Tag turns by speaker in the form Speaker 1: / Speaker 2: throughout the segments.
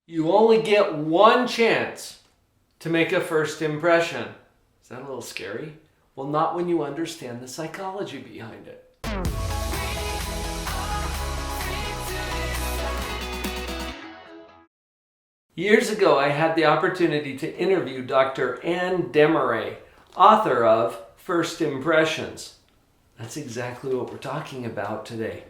Speaker 1: You only get one chance to make a first impression. Is that a little scary? Well, not when you understand the psychology behind it. Years ago, I had the opportunity to interview Dr. Anne Demarais, author of First Impressions. That's exactly what we're talking about today.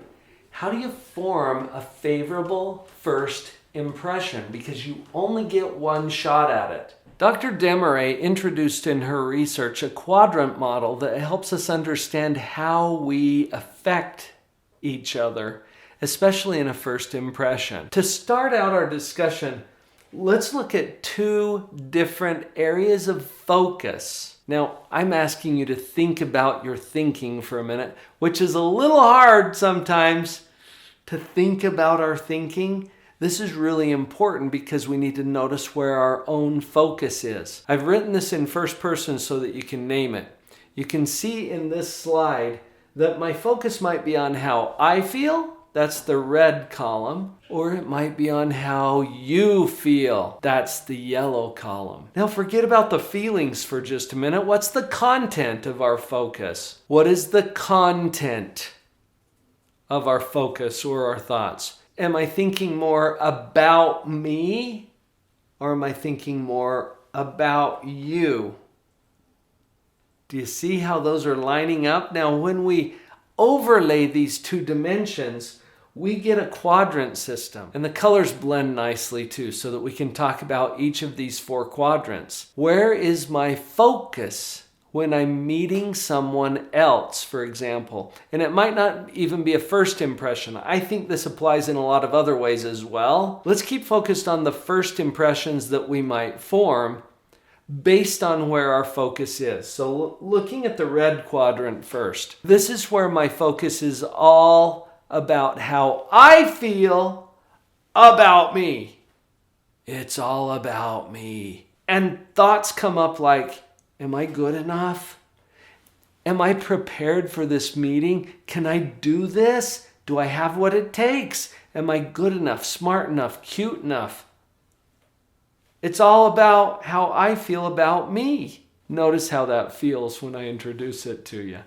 Speaker 1: How do you form a favorable first impression? Because you only get one shot at it. Dr. Demarais introduced in her research a quadrant model that helps us understand how we affect each other, especially in a first impression. To start out our discussion, let's look at two different areas of focus. Now, I'm asking you to think about your thinking for a minute, which is a little hard sometimes to think about our thinking. This is really important because we need to notice where our own focus is. I've written this in first person so that you can name it. You can see in this slide that my focus might be on how I feel. That's the red column. Or it might be on how you feel. That's the yellow column. Now forget about the feelings for just a minute. What's the content of our focus? What is the content of our focus or our thoughts? Am I thinking more about me, or am I thinking more about you? Do you see how those are lining up? Now, when we overlay these two dimensions, we get a quadrant system. And the colors blend nicely too, so that we can talk about each of these four quadrants. Where is my focus when I'm meeting someone else, for example? And it might not even be a first impression. I think this applies in a lot of other ways as well. Let's keep focused on the first impressions that we might form based on where our focus is. So looking at the red quadrant first, this is where my focus is all about how I feel about me. It's all about me. And thoughts come up like, am I good enough? Am I prepared for this meeting? Can I do this? Do I have what it takes? Am I good enough, smart enough, cute enough? It's all about how I feel about me. Notice how that feels when I introduce it to you.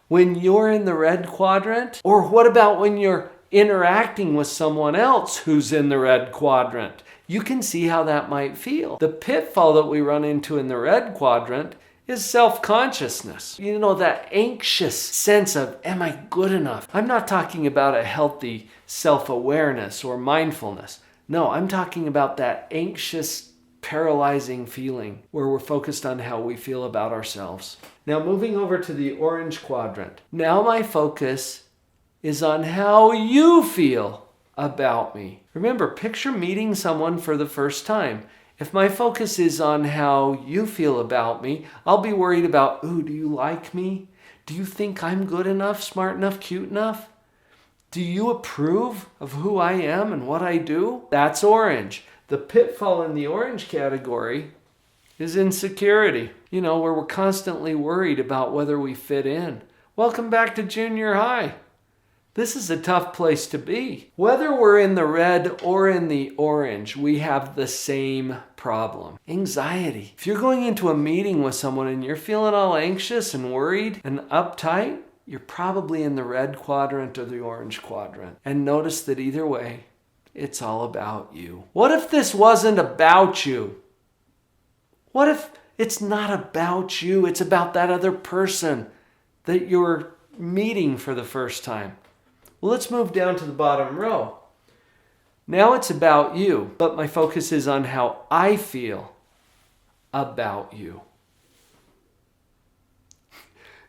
Speaker 1: When you're in the red quadrant, or what about when you're interacting with someone else who's in the red quadrant? You can see how that might feel. The pitfall that we run into in the red quadrant is self-consciousness. You know, that anxious sense of, am I good enough? I'm not talking about a healthy self-awareness or mindfulness. No, I'm talking about that anxious, paralyzing feeling where we're focused on how we feel about ourselves. Now moving over to the orange quadrant. Now my focus is on how you feel about me. Remember, picture meeting someone for the first time. If my focus is on how you feel about me, I'll be worried about, ooh, do you like me? Do you think I'm good enough, smart enough, cute enough? Do you approve of who I am and what I do? That's orange. The pitfall in the orange category is insecurity. You know, where we're constantly worried about whether we fit in. Welcome back to junior high. This is a tough place to be. Whether we're in the red or in the orange, we have the same problem. Anxiety. If you're going into a meeting with someone and you're feeling all anxious and worried and uptight, you're probably in the red quadrant or the orange quadrant. And notice that either way, it's all about you. What if this wasn't about you? What if it's not about you? It's about that other person that you're meeting for the first time. Well, let's move down to the bottom row. Now it's about you, but my focus is on how I feel about you.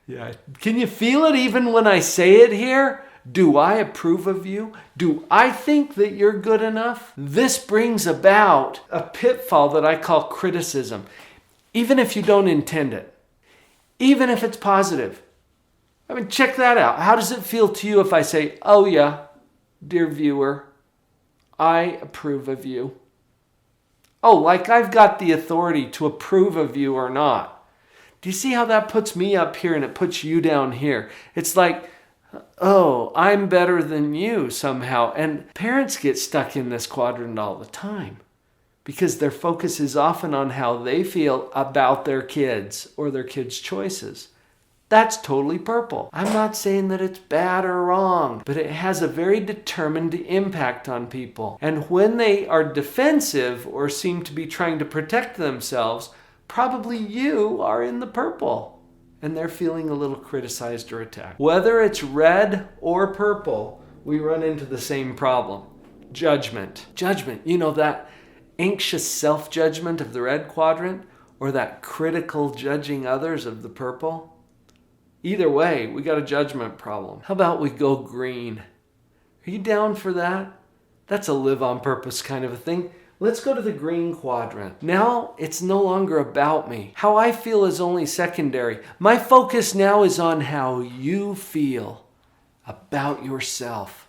Speaker 1: Yeah, can you feel it even when I say it here? Do I approve of you? Do I think that you're good enough? This brings about a pitfall that I call criticism. Even if you don't intend it. Even if it's positive. I mean, check that out. How does it feel to you if I say, oh yeah, dear viewer, I approve of you? Oh, like I've got the authority to approve of you or not. Do you see how that puts me up here and it puts you down here? It's like, oh, I'm better than you somehow. And parents get stuck in this quadrant all the time. because their focus is often on how they feel about their kids or their kids' choices. That's totally purple. I'm not saying that it's bad or wrong, but it has a very determined impact on people. And when they are defensive or seem to be trying to protect themselves, probably you are in the purple and they're feeling a little criticized or attacked. Whether it's red or purple, we run into the same problem. Judgment. Judgment. You know, that anxious self-judgment of the red quadrant or that critical judging others of the purple? Either way, we got a judgment problem. How about we go green? Are you down for that? That's a live on purpose kind of a thing. Let's go to the green quadrant. Now it's no longer about me. How I feel is only secondary. My focus now is on how you feel about yourself.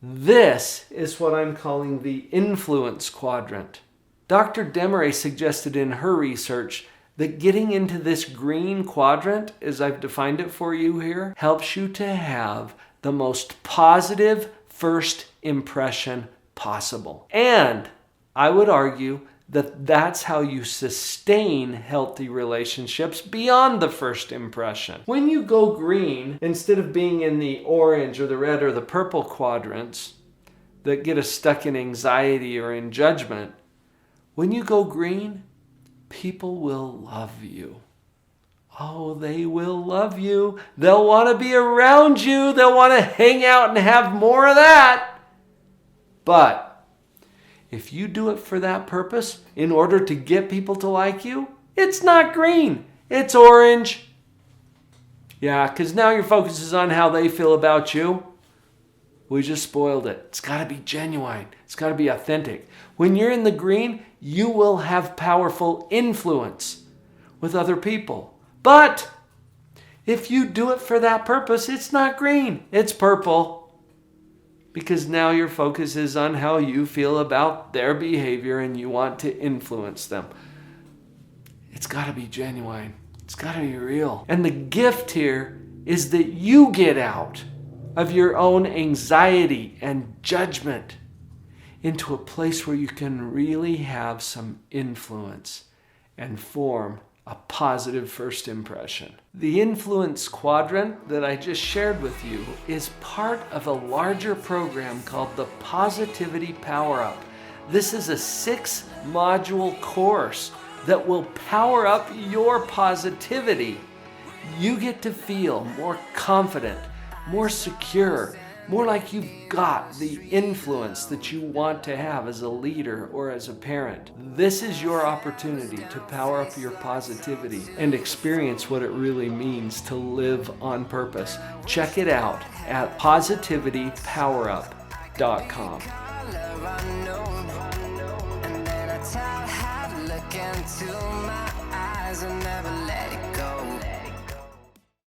Speaker 1: This is what I'm calling the influence quadrant. Dr. Desmarais suggested in her research that getting into this green quadrant, as I've defined it for you here, helps you to have the most positive first impression possible. And I would argue that that's how you sustain healthy relationships beyond the first impression. When you go green, instead of being in the orange or the red or the purple quadrants that get us stuck in anxiety or in judgment, when you go green, people will love you. Oh, they will love you. They'll want to be around you. They'll want to hang out and have more of that. But if you do it for that purpose, in order to get people to like you, it's not green. It's orange. Yeah, because now your focus is on how they feel about you. We just spoiled it. It's got to be genuine. It's got to be authentic. When you're in the green, you will have powerful influence with other people. But if you do it for that purpose, it's not green. It's purple. Because now your focus is on how you feel about their behavior and you want to influence them. It's got to be genuine. It's got to be real. And the gift here is that you get out of your own anxiety and judgment into a place where you can really have some influence and form a positive first impression. The influence quadrant that I just shared with you is part of a larger program called the Positivity Powerup. This is a 6-module course that will power up your positivity. You get to feel more confident, more secure, more like you've got the influence that you want to have as a leader or as a parent. This is your opportunity to power up your positivity and experience what it really means to live on purpose. Check it out at positivitypowerup.com. Look into my eyes and never let it go.